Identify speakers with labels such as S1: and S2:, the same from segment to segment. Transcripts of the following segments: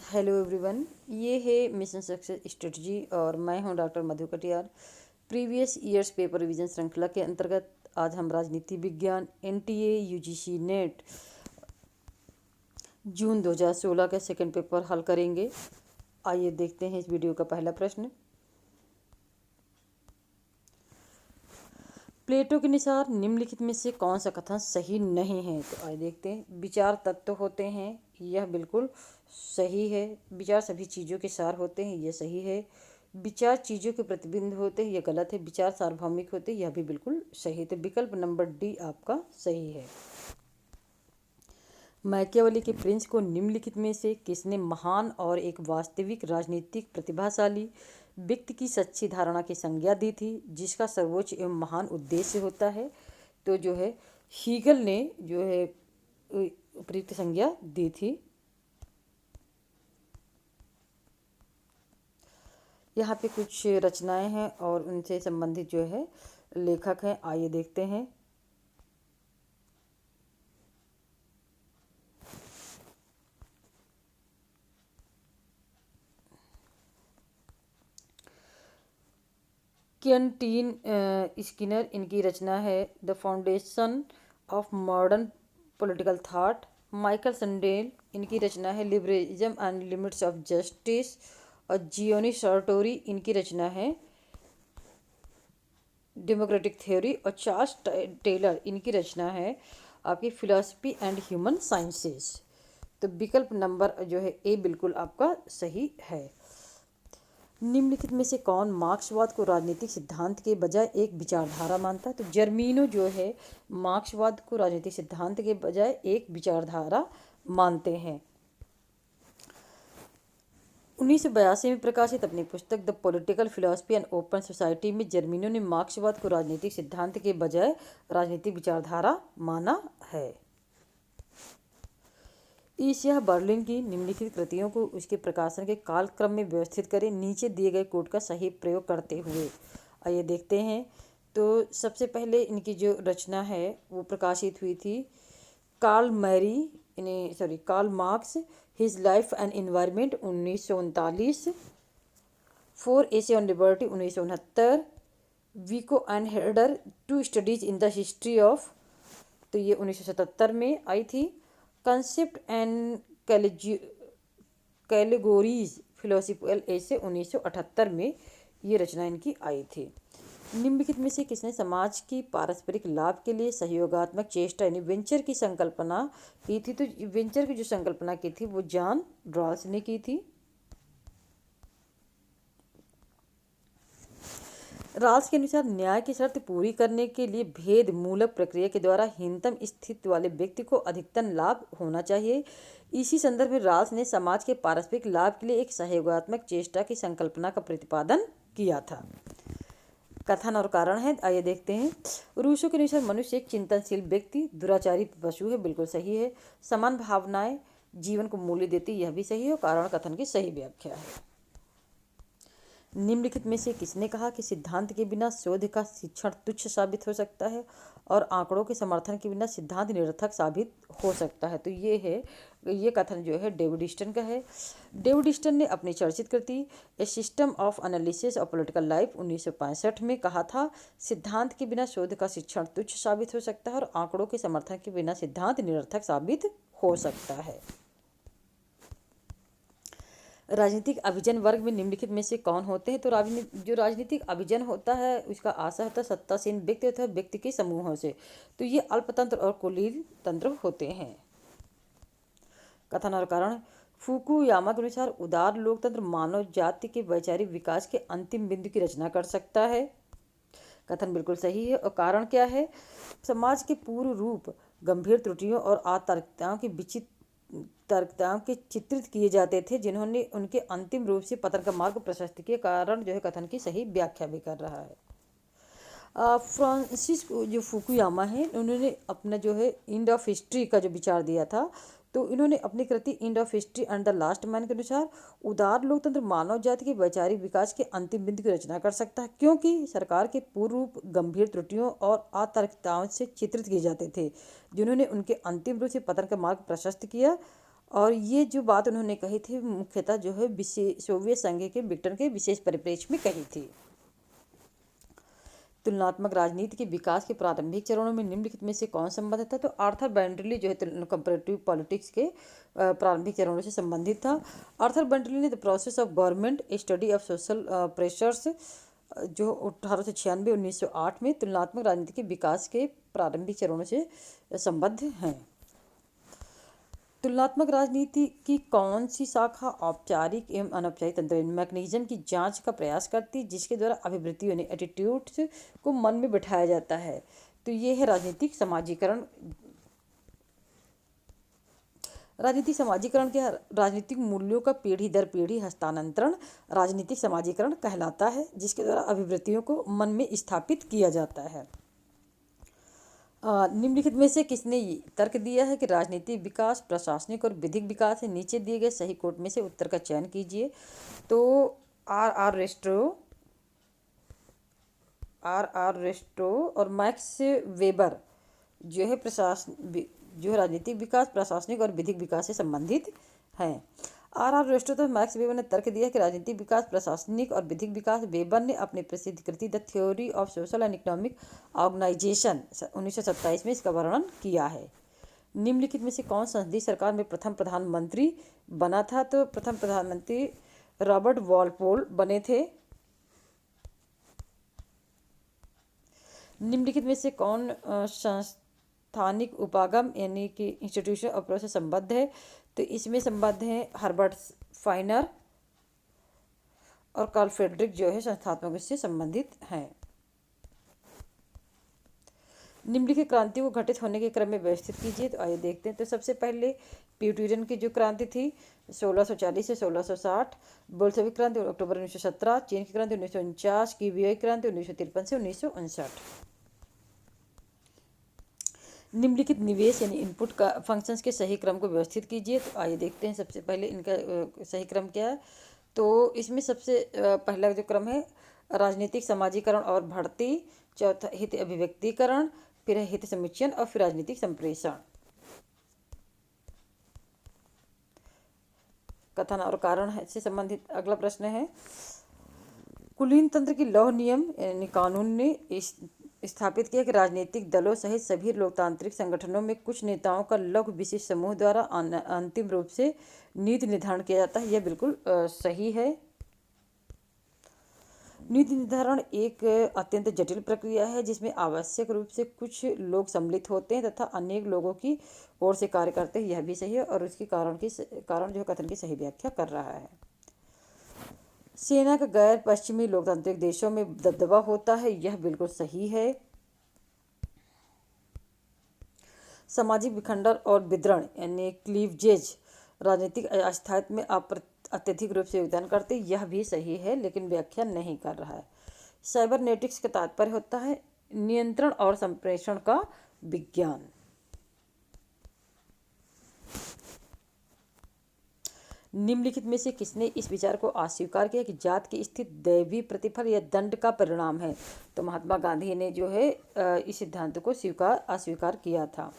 S1: Hello everyone, ये है mission success strategy और मैं हूं doctor Madhu Katiyar. Previous years paper revision श्रृंखला के अंतर्गत आज हम राजनीति विज्ञान एनटीए यूजीसी नेट जून 2016 का सेकंड पेपर हल करेंगे। आइए देखते हैं इस वीडियो का पहला प्रश्न। प्लेटो के अनुसार निम्नलिखित में से कौन सा कथन सही नहीं है? तो आइए देखते हैं। विचार तत्व होते हैं, यह बिल्कुल सही है। विचार सभी चीज़ों के सार होते हैं, यह सही है। विचार चीज़ों के प्रतिबिंब होते हैं, यह गलत है। विचार सार्वभौमिक होते हैं, यह भी बिल्कुल सही है। तो विकल्प नंबर डी आपका सही है। मैकियावेली के प्रिंस को निम्नलिखित में से किसने महान और एक वास्तविक राजनीतिक प्रतिभाशाली व्यक्ति की सच्ची धारणा की संज्ञा दी थी, जिसका सर्वोच्च एवं महान उद्देश्य होता है? तो जो है हीगल ने जो है उपयुक्त संज्ञा दी थी। यहाँ पे कुछ रचनाएं हैं और उनसे संबंधित जो है लेखक हैं। आइए देखते हैं। क्विंटीन स्किनर, इनकी रचना है the foundation of modern political thought. Michael Sandel, इनकी रचना है liberalism and limits of justice. और जियोनी सार्टोरी, इनकी रचना है डेमोक्रेटिक थ्योरी। और चार्ल्स टेलर, इनकी रचना है आपकी फिलॉसफी एंड ह्यूमन साइंसेस। तो विकल्प नंबर जो है ए बिल्कुल आपका सही है। निम्नलिखित में से कौन मार्क्सवाद को राजनीतिक सिद्धांत के बजाय एक विचारधारा मानता है? तो जर्मीनो जो है मार्क्सवाद को राजनीतिक सिद्धांत के बजाय एक विचारधारा मानते हैं। 1982 में प्रकाशित अपनी पुस्तक the political philosophy and open society में जर्मीनो ने मार्क्सवाद को राजनीतिक सिद्धांत के बजाय राजनीतिक विचारधारा माना है। ईसिया बर्लिन की निम्नलिखित कृतियों को उसके प्रकाशन के कालक्रम में व्यवस्थित करें, नीचे दिए गए कोड का सही प्रयोग करते हुए। आइए देखते हैं। तो सबसे पहले इनकी जो रचना है वो प्रकाशित हुई थी Karl Marx, his life and environment 1939। Four essay on liberty 1969। Vico and Herder, two studies in the history of, तो ये 1977 में आई थी। Concept and categories philosophical essay 1978 में ये रचना इनकी आई थी। निम्नलिखित में से किसने समाज की पारस्परिक लाभ के लिए सहयोगात्मक चेष्टा यानी वेंचर की संकल्पना की थी? तो वेंचर की जो संकल्पना की थी वो जॉन रॉल्स ने की थी। राल्स के अनुसार न्याय की शर्त पूरी करने के लिए भेद मूलक प्रक्रिया के द्वारा हीनतम स्थिति वाले व्यक्ति को अधिकतम लाभ होना चाहिए। इसी संदर्भ में राल्स ने समाज के पारस्परिक लाभ के लिए एक सहयोगात्मक चेष्टा की संकल्पना का प्रतिपादन किया था। कथन और कारण है, आइए देखते हैं। रूसो के अनुसार मनुष्य एक चिंतनशील व्यक्ति, दुराचारी पशु है, बिल्कुल सही है। समान भावनाएं जीवन को मूल्य देती, यह भी सही है। कारण कथन की सही व्याख्या है। निम्नलिखित में से किसने कहा कि सिद्धांत के बिना शोध का शिक्षण तुच्छ साबित हो सकता है और आंकड़ों के समर्थन के बिना सिद्धांत निरर्थक साबित हो सकता है? तो ये कथन जो है डेविड ईस्टन का है। डेविड ईस्टन ने अपनी चर्चित कृति a system of analysis of political life 1965 में कहा था, सिद्धांत के बिना शोध का शिक्षण तुच्छ साबित हो सकता है और आंकड़ों के समर्थन के बिना सिद्धांत निरर्थक साबित हो सकता है। राजनीतिक अभिजन वर्ग में निम्नलिखित में से कौन होते हैं? तो जो राजनीतिक अभिजन होता है उसका आशय होता है सत्तासीन व्यक्ति होता है व्यक्ति के समूहों से। तो ये अल्पतंत्र और कुलीन तंत्र होते हैं। कथन और कारण, फुकुयामा के अनुसार उदार लोकतंत्र मानव जाति के वैचारिक विकास के अंतिम बिंदु की रचना कर सकता है। कथन बिल्कुल सही है। और कारण क्या है? समाज के पूर्व रूप गंभीर त्रुटियों और अतार्किकताओं के चित्रित किए जाते थे, जिन्होंने उनके अंतिम रूप से पतन का मार्ग प्रशस्त किया। कारण जो है कथन की सही व्याख्या भी कर रहा है। फ्रांसिस जो फुकुयामा है उन्होंने अपना जो है एंड ऑफ हिस्ट्री का जो विचार दिया था, तो इन्होंने अपनी कृति end of history and the last man के अनुसार उदार लोकतंत्र मानव जाति के वैचारिक विकास के अंतिम बिंदु की रचना कर सकता है, क्योंकि सरकार के पूर्व रूप गंभीर त्रुटियों और अतार्किकताओं से चित्रित किए जाते थे, जिन्होंने उनके अंतिम रूप से पतन का मार्ग प्रशस्त किया। और ये जो बात उन्होंने कही थी मुख्यतः जो है सोवियत संघ के विघटन के विशेष परिप्रेक्ष्य में कही थी। तुलनात्मक राजनीति के विकास के प्रारंभिक चरणों में निम्नलिखित में से कौन संबंधित था? तो आर्थर बेंटली जो है कंपैरेटिव पॉलिटिक्स के प्रारंभिक चरणों से संबंधित था। आर्थर बेंटली ने the process of government A study of social pressures जो 1896-1908 में तुलनात्मक राजनीति के विकास के प्रारंभिक चरणों से संबद्ध हैं। तुलनात्मक राजनीति की कौन सी शाखा औपचारिक एवं अनौपचारिक तंत्र मैकेनिज्म की जांच का प्रयास करती है जिसके द्वारा अभिवृत्ति यानी एटीट्यूड्स को मन में बिठाया जाता है? तो ये है राजनीतिक समाजीकरण। राजनीतिक समाजीकरण क्या? राजनीतिक मूल्यों का पीढ़ी दर पीढ़ी हस्तांतरण राजनीतिक समाजीकरण कहलाता है जिसके द्वारा अभिवृत्तियों को मन में स्थापित किया जाता है। निम्नलिखित में से किसने तर्क दिया है कि राजनीतिक विकास प्रशासनिक और विधिक विकास है? नीचे दिए गए सही कोट में से उत्तर का चयन कीजिए। तो आर आर रेस्ट्रो और मैक्स वेबर जो है राजनीतिक विकास प्रशासनिक और विधिक विकास से संबंधित हैं। आर रेस्ट्रो तो मैक्स वेबर ने तर्क दिया कि राजनीतिक विकास प्रशासनिक और विधिक विकास। वेबर ने अपनी प्रसिद्ध कृति the theory of social and economic organisation 1927 में इसका वर्णन किया है। निम्नलिखित में से कौन संसदीय सरकार में प्रथम प्रधानमंत्री बना था? तो प्रथम प्रधानमंत्री रॉबर्ट वॉलपोल बने थे। निम्नलिखित में से कौन संस्थानिक उपागम यानी कि इंस्टीट्यूशन अप्रोच से संबद्ध है? तो इसमें संबद्ध हैं हर्बर्ट फाइनर और कार्ल फ्रेडरिक जो है संस्थात्मक से संबंधित हैं। निम्नलिखित क्रांति को घटित होने के क्रम में व्यवस्थित कीजिए। तो आइए देखते हैं। तो सबसे पहले प्यूटिरियन की जो क्रांति थी 1640 से 1660, बोल्शेविक क्रांति अक्टूबर 1917, चीन की क्रांति 1949, क्यूबेक क्रांति 1953 से 1959। निम्नलिखित निवेश यानी इनपुट का फंक्शंस के सही क्रम को व्यवस्थित कीजिए। तो आइए देखते हैं सबसे पहले इनका सही क्रम क्या है। तो इसमें सबसे पहला जो क्रम है राजनीतिक समाजीकरण और बढ़ती, चौथा हित अभिव्यक्तिकरण, फिर है हित समुच्चयन और फिर राजनीतिक संप्रेषण। कथन और कारण से संबंधित अगला प्रश्न है कुलीन तंत्र की लौह नियम यानी कानून ने स्थापित किया कि राजनीतिक दलों सहित सभी लोकतांत्रिक संगठनों में कुछ नेताओं का लघु विशिष्ट समूह द्वारा अंतिम रूप से नीति निर्धारण किया जाता है। यह बिल्कुल सही है। नीति निर्धारण एक अत्यंत जटिल प्रक्रिया है जिसमें आवश्यक रूप से कुछ लोग सम्मिलित होते हैं तथा अनेक लोगों की ओर से कार्य करते हैं। यह भी सही है और उसकी कारण जो कथन की सही व्याख्या कर रहा है। सेना का गैर पश्चिमी लोकतांत्रिक देशों में दबदबा होता है। यह बिल्कुल सही है। सामाजिक विखंडन और विद्रण यानी क्लीवजेज राजनीतिक अस्थायित्व में अत्यधिक रूप से योगदान करते। यह भी सही है लेकिन व्याख्या नहीं कर रहा है। साइबरनेटिक्स का तात्पर्य होता है नियंत्रण और संप्रेषण का विज्ञान। निम्नलिखित में से किसने इस विचार को अस्वीकार किया कि जात की स्थिति दैवी प्रतिफल या दंड का परिणाम है? तो महात्मा गांधी ने जो है इस सिद्धांत को अस्वीकार किया था।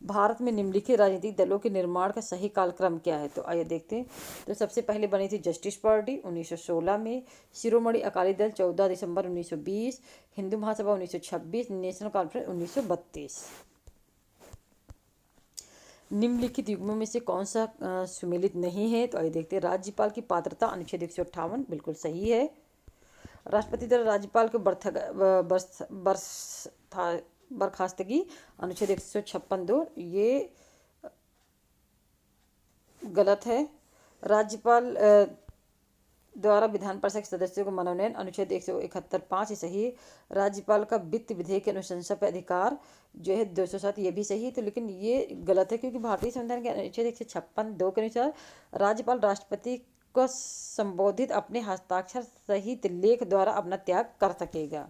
S1: भारत में निम्नलिखित राजनीतिक दलों के निर्माण का सही कालक्रम क्या है? तो आइए देखते हैं। तो सबसे पहले बनी थी जस्टिस पार्टी 1916 में, शिरोमणि अकाली दल 14 दिसंबर 1920, हिंदू महासभा 1926, नेशनल कॉन्फ्रेंस 1932। निम्नलिखित युग्मों में से कौन सा सुमेलित नहीं है? तो आइए देखते हैं। राज्यपाल की पात्रता अनुच्छेद 158 बिल्कुल सही है। राष्ट्रपति द्वारा राज्यपाल को बर्खास्तगी अनुच्छेद 156(2) ये गलत है। राज्यपाल द्वारा विधान परिषद के सदस्यों को मनोनयन अनुच्छेद 171(5) सही है। राज्यपाल का वित्त विधेयक की अनुशंसा पर अधिकार जो है 207 ये भी सही है। तो लेकिन ये गलत है क्योंकि भारतीय संविधान के अनुच्छेद 156(2) के अनुसार राज्यपाल राष्ट्रपति को संबोधित अपने हस्ताक्षर सहित लेख द्वारा अपना त्याग कर सकेगा।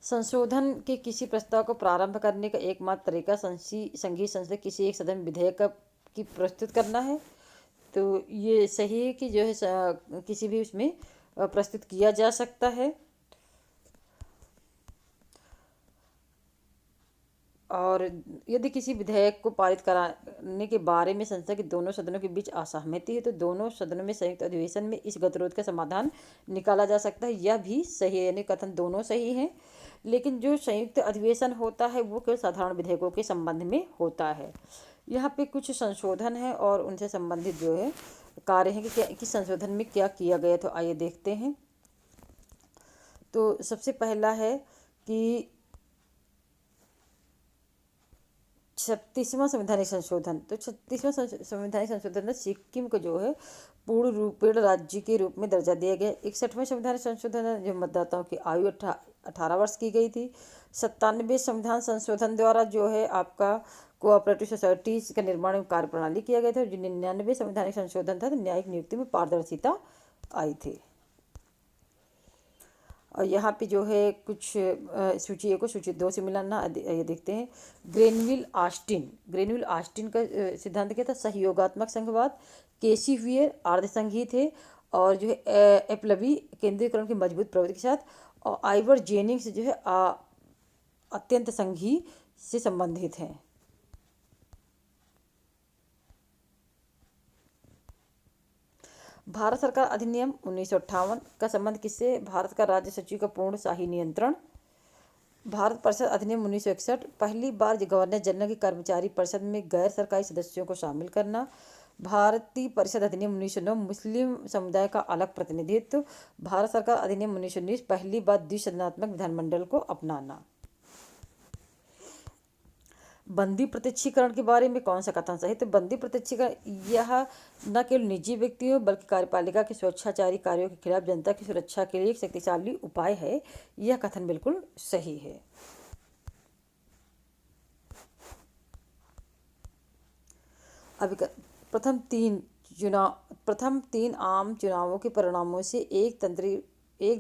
S1: संशोधन के किसी प्रस्ताव को प्रारंभ करने का एकमात्र तरीका संघीय संसद किसी एक सदन विधेयक की प्रस्तुत करना है। तो ये सही है कि जो है किसी भी उसमें प्रस्तुत किया जा सकता है। और यदि किसी विधेयक को पारित कराने के बारे में संसद के दोनों सदनों के बीच असहमति है तो दोनों सदनों में संयुक्त अधिवेशन में इस गतिरोध का समाधान निकाला जा सकता है। यह भी सही है, यानी कथन दोनों सही हैं। लेकिन जो संयुक्त अधिवेशन होता है वो केवल साधारण विधेयकों के संबंध में होता है। यहाँ पे कुछ संशोधन है और उनसे संबंधित जो है कार्य हैं कि क्या कि संशोधन में क्या किया गया, तो आइए देखते हैं। तो सबसे पहला है कि 36वां संवैधानिक संशोधन। तो 36वां संवैधानिक संशोधन में सिक्किम को जो है पूर्ण रूपेण राज्य के रूप में दर्जा दिया गया। 61वें संवैधानिक संशोधन है जो मतदाताओं की आयु 18 वर्ष की गई थी। 97वें संविधान संशोधन द्वारा जो है आपका कोऑपरेटिव सोसाइटीज का निर्माण एवं कार्य प्रणाली किया गया था। जो 99वें संवैधानिक संशोधन था तो न्यायिक नियुक्ति में पारदर्शिता आई थी। और यहाँ पे जो है कुछ सूची 1 को सूची 2 से मिलाना ये देखते हैं। ग्रेनविल आस्टिन का सिद्धांत क्या था? सहयोगात्मक संघवाद। केसी वियर अर्ध संघीय थे और जो है एपलबी केंद्रीयकरण की मजबूत प्रवृत्ति के साथ, और आइवर जेनिंग्स जो है अत्यंत संघीय से संबंधित हैं। भारत सरकार अधिनियम 1958 का संबंध किससे? भारत का राज्य सचिव का पूर्ण शाही नियंत्रण। भारत परिषद अधिनियम 1961 पहली बार गवर्नर जनरल की कर्मचारी परिषद में गैर सरकारी सदस्यों को शामिल करना। भारतीय परिषद अधिनियम 1909 मुस्लिम समुदाय का अलग प्रतिनिधित्व। भारत सरकार अधिनियम 1919 पहली बार द्विसदनात्मक विधानमंडल को अपनाना। बंदी प्रत्यक्षीकरण के बारे में कौन सा कथन सही? तो बंदी प्रत्यक्षीकरण यह न केवल निजी व्यक्तियों बल्कि कार्यपालिका के स्वेच्छाचारी कार्यों के खिलाफ जनता की सुरक्षा के लिए एक शक्तिशाली उपाय है। यह कथन बिल्कुल सही है। अभी प्रथम तीन आम चुनावों के परिणामों से एक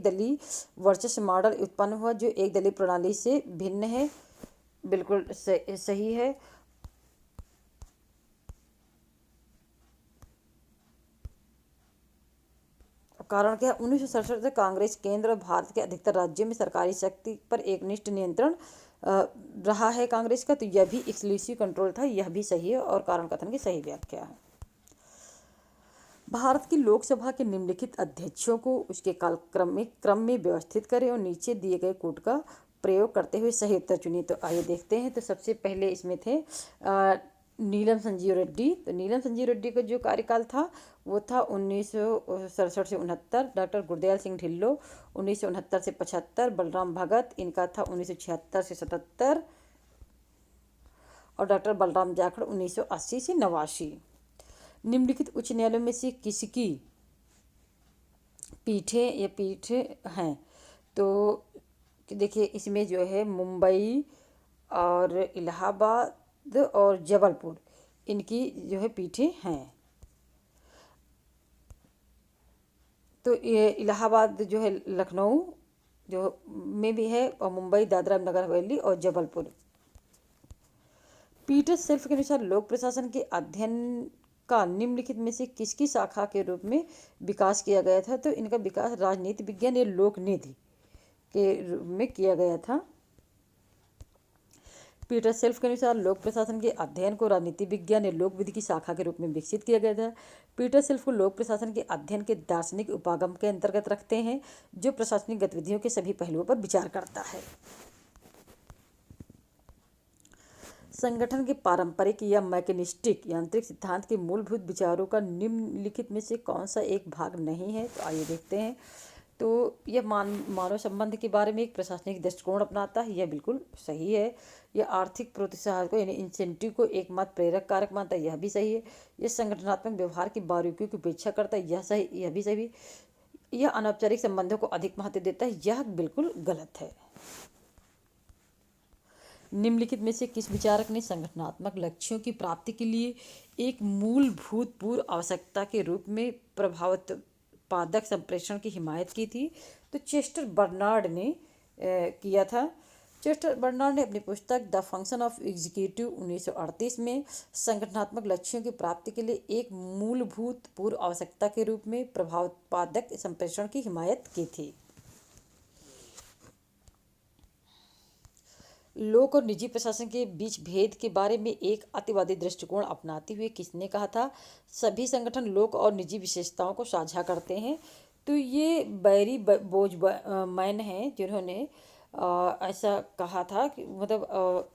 S1: दलीय वर्चस्व मॉडल उत्पन्न हुआ जो एक दलीय प्रणाली से भिन्न है। बिल्कुल सही है। कारण क्या? 1967 से कांग्रेस केंद्र और भारत के अधिकतर राज्यों में सरकारी शक्ति पर एकनिष्ठ नियंत्रण रहा है कांग्रेस का, तो यह भी एक्सक्लूसिव कंट्रोल था। यह भी सही है और कारण कथन की सही व्याख्या है। भारत की लोकसभा के निम्नलिखित अध्यक्षों को उसके क्रम में व्यवस्थित करें और नीचे दिए गए कोड का प्रयोग करते हुए सही उत्तर चुनिए। तो आइए देखते हैं। तो सबसे पहले इसमें थे नीलम संजीव रेड्डी। तो नीलम संजीव रेड्डी का जो कार्यकाल था वो था 1967 से 69। डॉक्टर गुरदयाल सिंह ढिल्लो 1969 से 75। बलराम भगत इनका था 1976 से 77 और डॉक्टर बलराम जाखड़ 1980 से 89। निम्नलिखित उच्च न्यायालयों में से किसकी पीठ हैं? तो देखिए इसमें जो है मुंबई और इलाहाबाद और जबलपुर इनकी जो है पीठें हैं। तो ये इलाहाबाद जो है लखनऊ जो में भी है और मुंबई दादरा नगर हवेली और जबलपुर। पीटर सेल्फ के अनुसार लोक प्रशासन के अध्ययन का निम्नलिखित में से किसकी शाखा के रूप में विकास किया गया था? तो इनका विकास राजनीति विज्ञान या लोक नीति के रूप में किया गया था। पीटर सेल्फ के अनुसार लोक प्रशासन के अध्ययन को राजनीति विज्ञान या लोक विधि की शाखा के रूप में विकसित किया गया था। पीटर सेल्फ को लोक प्रशासन के अध्ययन के दार्शनिक उपागम के अंतर्गत रखते हैं जो प्रशासनिक गतिविधियों के सभी पहलुओं पर विचार करता है। संगठन के पारंपरिक या मैकेनिस्टिक यांत्रिक सिद्धांत के मूलभूत विचारों का निम्नलिखित में से कौन सा एक भाग नहीं है? तो आइए देखते हैं। तो यह मानव संबंध के बारे में एक प्रशासनिक दृष्टिकोण अपनाता है। यह बिल्कुल सही है। यह आर्थिक प्रोत्साहन को यानी इंसेंटिव को एकमात्र प्रेरक कारक मानता है। यह भी सही है। यह संगठनात्मक व्यवहार की बारीकियों की उपेक्षा करता है। यह भी सही। यह अनौपचारिक संबंधों को अधिक महत्व देता है। यह बिल्कुल गलत है। निम्नलिखित में से किस विचारक ने संगठनात्मक लक्ष्यों की प्राप्ति के लिए एक मूलभूत पूर्व आवश्यकता के रूप में प्रभावोत्पादक संप्रेषण की हिमायत की थी? तो चेस्टर बर्नार्ड ने किया था। चेस्टर बर्नार्ड ने अपनी पुस्तक द फंक्शन ऑफ एग्जीक्यूटिव 1938 में संगठनात्मक लक्ष्यों की प्राप्ति के लिए एक मूलभूत पूर्व आवश्यकता के रूप में प्रभावोत्पादक संप्रेषण की हिमायत की थी। लोक और निजी प्रशासन के बीच भेद के बारे में एक अतिवादी दृष्टिकोण अपनाते हुए किसने कहा था? सभी संगठन लोक और निजी विशेषताओं को साझा करते हैं। तो ये बैरी बोजमैन हैं जिन्होंने ऐसा कहा था कि मतलब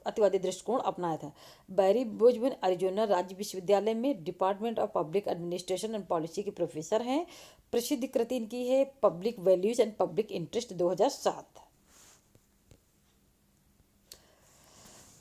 S1: अतिवादी दृष्टिकोण अपनाया था। बैरी बोजमैन अरिजोना राज्य विश्वविद्यालय में department of public administration and policy के प्रोफेसर हैं। प्रसिद्ध कृति इनकी है public values and public interest 2007।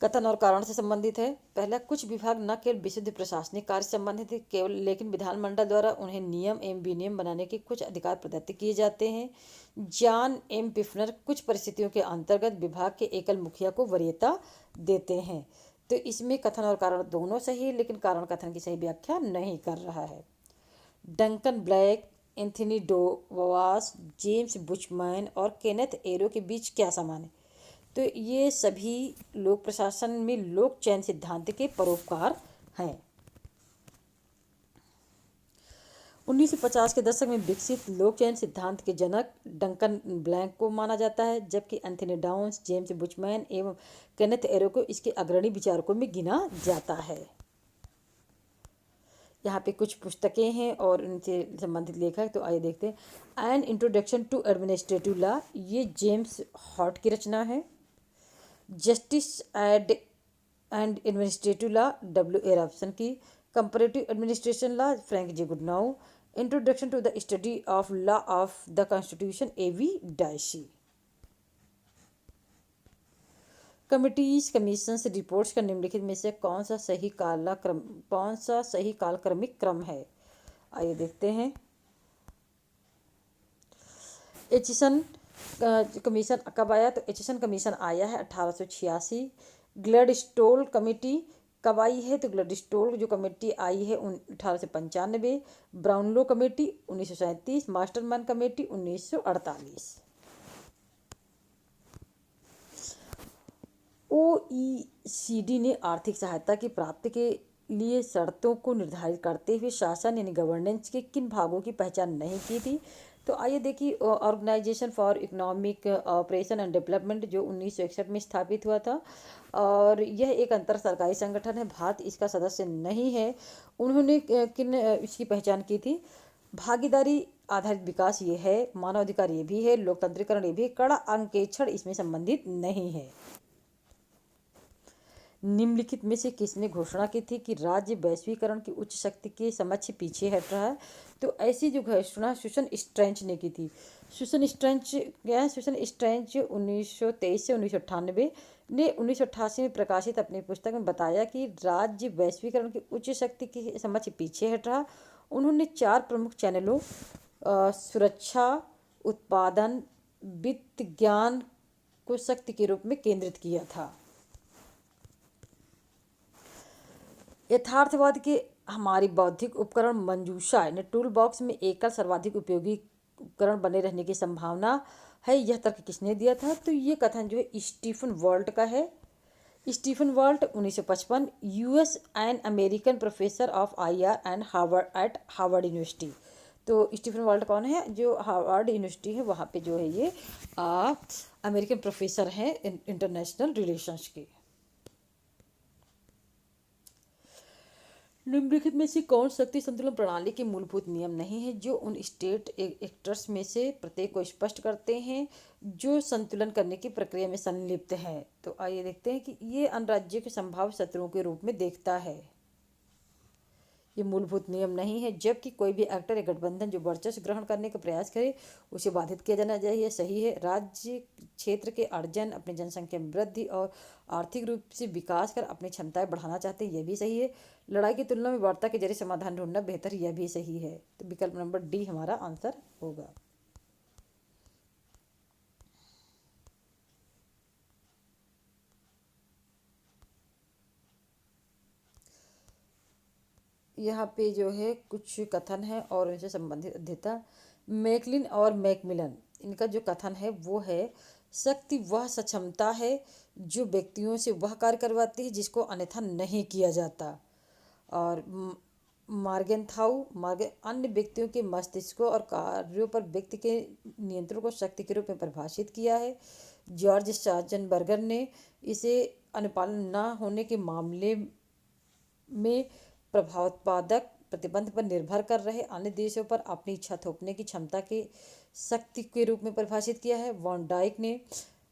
S1: कथन और कारण से संबंधित है। पहला, कुछ विभाग न केवल विशुद्ध प्रशासनिक कार्य से संबंधित है केवल लेकिन विधानमंडल द्वारा उन्हें नियम एवं विनियम बनाने के कुछ अधिकार प्रदत्त किए जाते हैं। जॉन एम पिफनर कुछ परिस्थितियों के अंतर्गत विभाग के एकल मुखिया को वरीयता देते हैं। तो इसमें कथन और कारण दोनों सही है, लेकिन कारण कथन की सही व्याख्या नहीं कर रहा है। डंकन ब्लैक, एंथनी डोवास, जेम्स बुचमैन और केनेथ एरो के बीच क्या समान है? तो ये सभी लोक प्रशासन में लोक चयन सिद्धांत के परोपकार हैं। 1950 के दशक में विकसित लोक चयन सिद्धांत के जनक डंकन ब्लैंक को माना जाता है, जबकि एंथनी डाउन्स, जेम्स बुचमैन एवं केनेथ एरो को इसके अग्रणी विचारकों में गिना जाता है। यहाँ पे कुछ पुस्तकें हैं और उनसे संबंधित लेखक, तो आइए देखते हैं। An introduction to administrative law, ये जेम्स हॉट की रचना है। Justice and administrative law, W.A. Robson की। Comparative administration law, Frank J Goodnow. Introduction to the study of law of the constitution, A.V. Dicey. Committees commissions reports का निम्नलिखित में से कौन सा सही कालक्रमिक क्रम है? आइए देखते हैं। एचिसन कमीशन कब आया? तो एचिसन कमीशन आया है 1886। ग्लैडस्टोन कमेटी कब आई है? तो ग्लैडस्टोन जो कमेटी आई है 1895। Brownlow committee 1937। Masterman committee 1948। OECD ने आर्थिक सहायता की प्राप्ति के लिए शर्तों को निर्धारित करते हुए शासन यानी गवर्नेंस के किन भागों की पहचान नहीं की थी? तो आइए देखिए, organisation for economic operation and development जो 1961 में स्थापित हुआ था, और यह एक अंतर सरकारी संगठन है, भारत इसका सदस्य नहीं है। उन्होंने किन इसकी पहचान की थी? भागीदारी आधारित विकास ये है, मानवाधिकार ये भी है, लोकतंत्रीकरण ये भी है, कड़ा अंकेक्षण इसमें संबंधित नहीं है। निम्नलिखित में से किसने घोषणा की थी कि राज्य वैश्वीकरण की उच्च शक्ति के समक्ष पीछे हट रहा है? तो ऐसी जो घोषणा सुसन स्ट्रेंच ने की थी। सुसन स्ट्रेंच क्या है? सुसन स्ट्रेंच 1923 से 1998 ने 1988 में प्रकाशित अपनी पुस्तक में बताया कि राज्य वैश्वीकरण की उच्च शक्ति के समक्ष पीछे हट रहा। उन्होंने 4 प्रमुख चैनलों सुरक्षा, उत्पादन, वित्त, ज्ञान को शक्ति के रूप में केंद्रित किया था। यथार्थवाद के हमारी बौद्धिक उपकरण मंजूषा ने टूल बॉक्स में एकल सर्वाधिक उपयोगी उपकरण बने रहने की संभावना है, यह तर्क किसने दिया था? तो ये कथन जो है स्टीफन वॉल्ट का है। Stephen Walt 1955, US and American professor of IR and Harvard at Harvard university. तो स्टीफन वॉल्ट कौन है? जो हार्वर्ड यूनिवर्सिटी है वहाँ पे जो है ये अमेरिकन प्रोफेसर हैं इंटरनेशनल रिलेशंस के। निम्नलिखित में से कौन शक्ति संतुलन प्रणाली के मूलभूत नियम नहीं है जो उन स्टेट एक्टर्स में से प्रत्येक को स्पष्ट करते हैं जो संतुलन करने की प्रक्रिया में संलिप्त हैं? तो आइए देखते हैं कि ये अन्य राज्यों के संभावित शत्रुओं के रूप में देखता है। ये मूलभूत नियम नहीं है। जबकि कोई भी एक्टर या गठबंधन जो वर्चस्व ग्रहण करने का प्रयास करे उसे बाधित किया जाना चाहिए, सही है। राज्य क्षेत्र के अर्जन अपनी जनसंख्या में वृद्धि और आर्थिक रूप से विकास कर अपनी क्षमताएं बढ़ाना चाहते हैं, यह भी सही है। लड़ाई की तुलना में वार्ता के जरिए समाधान ढूंढना बेहतर, यह भी सही है। तो विकल्प नंबर डी हमारा आंसर होगा। यहाँ पे जो है कुछ कथन है और उनसे संबंधित अध्येता। मैकलिन और मैकमिलन, इनका जो कथन है वो है, शक्ति वह सक्षमता है जो व्यक्तियों से वह कार्य करवाती है जिसको अन्यथा नहीं किया जाता। और मार्गेन अन्य व्यक्तियों के मस्तिष्कों और कार्यों पर व्यक्ति के नियंत्रण को शक्ति के रूप में परिभाषित किया है। जॉर्ज शाजनबर्गर ने इसे अनुपालन न होने के मामले में प्रभावोत्पादक प्रतिबंध पर निर्भर कर रहे अन्य देशों पर अपनी इच्छा थोपने की क्षमता की शक्ति के रूप में परिभाषित किया है। वॉन डाइक ने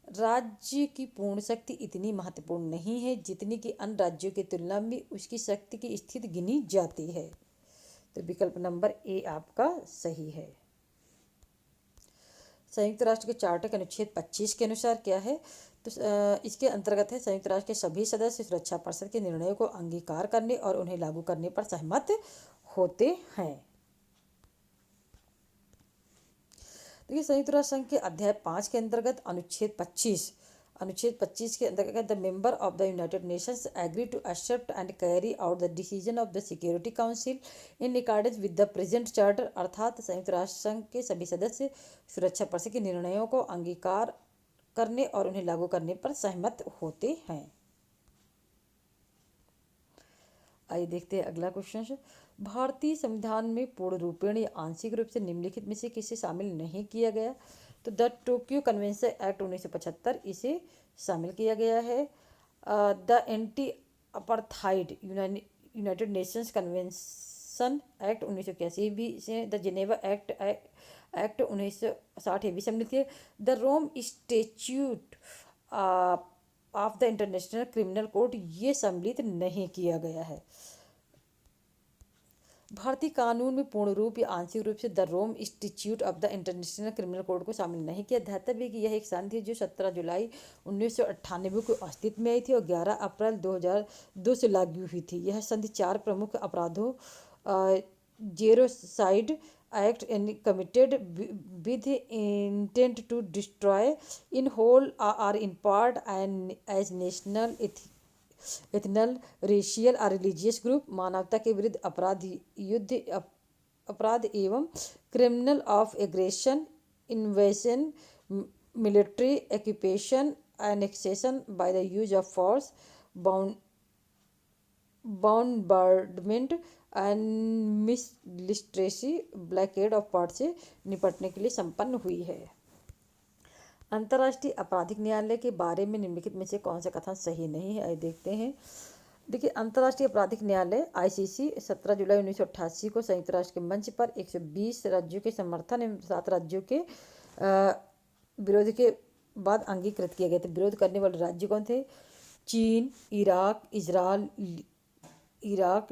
S1: राज्य की पूर्ण शक्ति इतनी महत्वपूर्ण नहीं है जितनी कि अन्य राज्यों की तुलना में उसकी शक्ति की स्थिति गिनी जाती है। तो विकल्प नंबर ए आपका सही है। संयुक्त राष्ट्र के चार्टर के अनुच्छेद 25 के अनुसार क्या है, तो इसके अंतर्गत है संयुक्त राष्ट्र के सभी सदस्य सुरक्षा परिषद के निर्णयों को अंगीकार करने और उन्हें लागू करने पर सहमत होते हैं। देखिए संयुक्त राष्ट्र संघ के अध्याय 5 के अंतर्गत अनुच्छेद 25 के अंतर्गत the member of the United Nations agree to accept and carry out the decision of the Security Council in accordance with the present charter, अर्थात संयुक्त राष्ट्र संघ के सभी सदस्य सुरक्षा परिषद के निर्णयों को अंगीकार करने और उन्हें लागू करने पर सहमत होते हैं। आइए देखते हैं अगला क्वेश्चन। भारतीय संविधान में पूर्ण रूपेण या आंशिक रूप से निम्नलिखित में से किसे शामिल नहीं किया गया, तो द टोक्यो कन्वेंशन एक्ट 1975 इसे शामिल किया गया है। The anti apartheid United Nations convention act 1981 भी इसे, द जेनेवा एक्ट 1960 ये भी सम्मिलित किया। The Rome statute of the international Criminal Court ये सम्मिलित नहीं किया गया है। भारतीय कानून में पूर्ण रूप या आंशिक रूप से the Rome institute of the international criminal code को शामिल नहीं किया। ध्यातव्य कि यह एक संधि है जो 17 जुलाई 1998 को अस्तित्व में आई थी और 11 अप्रैल 2002 से लागू हुई थी। यह संधि 4 प्रमुख अपराधों genocide act committed with intent to destroy in whole और in part and as national ethnical, racial और रिलीजियस ग्रुप, मानवता के विरुद्ध अपराध, युद्ध अपराध एवं criminal of aggression, invasion, military occupation, annexation by the use of force, bombardment and मिसलिस्ट्रेसी ब्लॉकेड ऑफ पार्ट से निपटने के लिए संपन्न हुई है। अंतर्राष्ट्रीय आपराधिक न्यायालय के बारे में निम्नलिखित में से कौन सा कथन सही नहीं है, आइए देखते हैं। देखिए अंतर्राष्ट्रीय आपराधिक न्यायालय आईसीसी 17 जुलाई 1988 को संयुक्त राष्ट्र के मंच पर 120 राज्यों के समर्थन एवं 7 राज्यों के विरोध के बाद अंगीकृत किया गया था। विरोध करने वाले राज्य कौन थे? चीन, Iraq, Israel,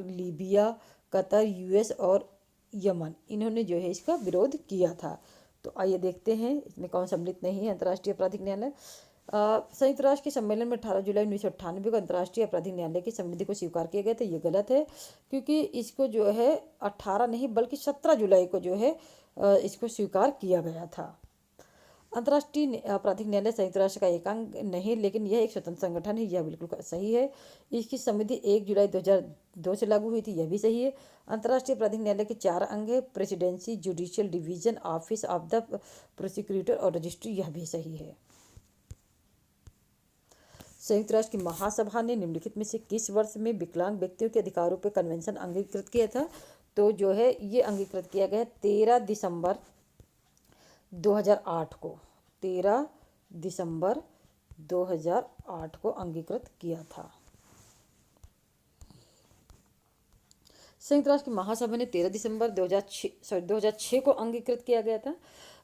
S1: Libya, Qatar, US और यमन, इन्होंने जो है इसका विरोध किया था। तो आइए देखते हैं इसमें कौन सम्मिलित नहीं है। अंतर्राष्ट्रीय आपराधिक न्यायालय संयुक्त राष्ट्र के सम्मेलन में 18 जुलाई 1998 को अंतर्राष्ट्रीय आपराधिक न्यायालय की संविधि को स्वीकार किया गया था। ये गलत है क्योंकि इसको जो है 18 नहीं बल्कि 17 जुलाई को जो है इसको स्वीकार किया गया था। अंतर्राष्ट्रीय आपराधिक न्यायालय संयुक्त राष्ट्र का एक अंग नहीं लेकिन यह एक स्वतंत्र संगठन है, यह बिल्कुल सही है। इसकी संविधि 1 जुलाई 2002 से लागू हुई थी, यह भी सही है। अंतर्राष्ट्रीय आपराधिक न्यायालय के 4 अंग है, presidency, judicial division, office of the prosecutor और रजिस्ट्री, यह भी सही है। संयुक्त राष्ट्र की महासभा ने निम्नलिखित में से किस वर्ष में विकलांग व्यक्तियों के अधिकारों पर कन्वेंशन अंगीकृत किया था? तो जो है ये अंगीकृत किया गया 13 दिसंबर 2008 को, 13 दिसंबर 2008 को अंगीकृत किया था। संयुक्त राष्ट्र की महासभा ने 13 दिसंबर 2006 को अंगीकृत किया गया था।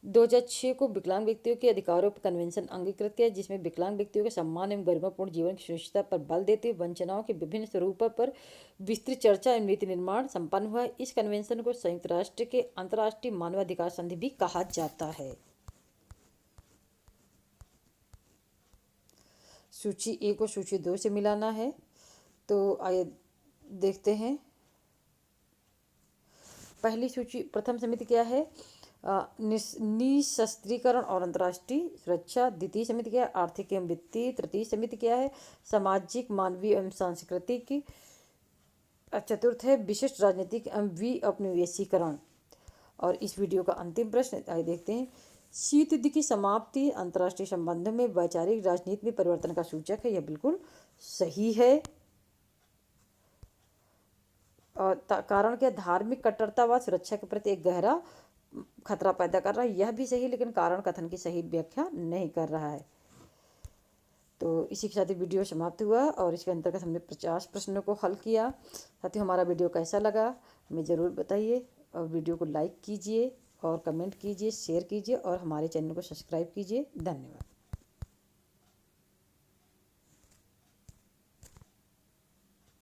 S1: 2006 को विकलांग व्यक्तियों के अधिकारों पर कन्वेंशन अंगीकृत किया जिसमें विकलांग व्यक्तियों के सम्मान एवं गरिमापूर्ण जीवन की सुनिश्चितता पर बल देते हुए वंचनाओं के विभिन्न स्वरूपों पर विस्तृत चर्चा एवं नीति निर्माण संपन्न हुआ। इस कन्वेंशन को संयुक्त राष्ट्र के अंतर्राष्ट्रीय मानवाधिकार संधि भी कहा जाता है। सूची ए को सूची 2 से मिलाना है, तो आइए देखते हैं। पहली सूची, प्रथम समिति क्या है? निशस्त्रीकरण और अंतर्राष्ट्रीय सुरक्षा। द्वितीय समिति क्या है? आर्थिक एवं वित्तीय। तृतीय समिति क्या है? सामाजिक, मानवीय एवं सांस्कृतिक। चतुर्थ है विशिष्ट राजनीतिक एवं विपनिवेशीकरण। और इस वीडियो का अंतिम प्रश्न आइए देखते हैं। शीत युद्ध की समाप्ति अंतर्राष्ट्रीय संबंधों में वैचारिक राजनीति में परिवर्तन का सूचक है, यह बिल्कुल सही है। कारण क्या? धार्मिक कट्टरता व सुरक्षा के प्रति एक गहरा खतरा पैदा कर रहा है, यह भी सही, लेकिन कारण कथन की सही व्याख्या नहीं कर रहा है। तो इसी के साथ ही वीडियो समाप्त हुआ और इसके अंतर्गत हमने 50 प्रश्नों को हल किया। साथ ही हमारा वीडियो कैसा लगा हमें ज़रूर बताइए और वीडियो को लाइक कीजिए और कमेंट कीजिए, शेयर कीजिए और हमारे चैनल को सब्सक्राइब कीजिए। धन्यवाद।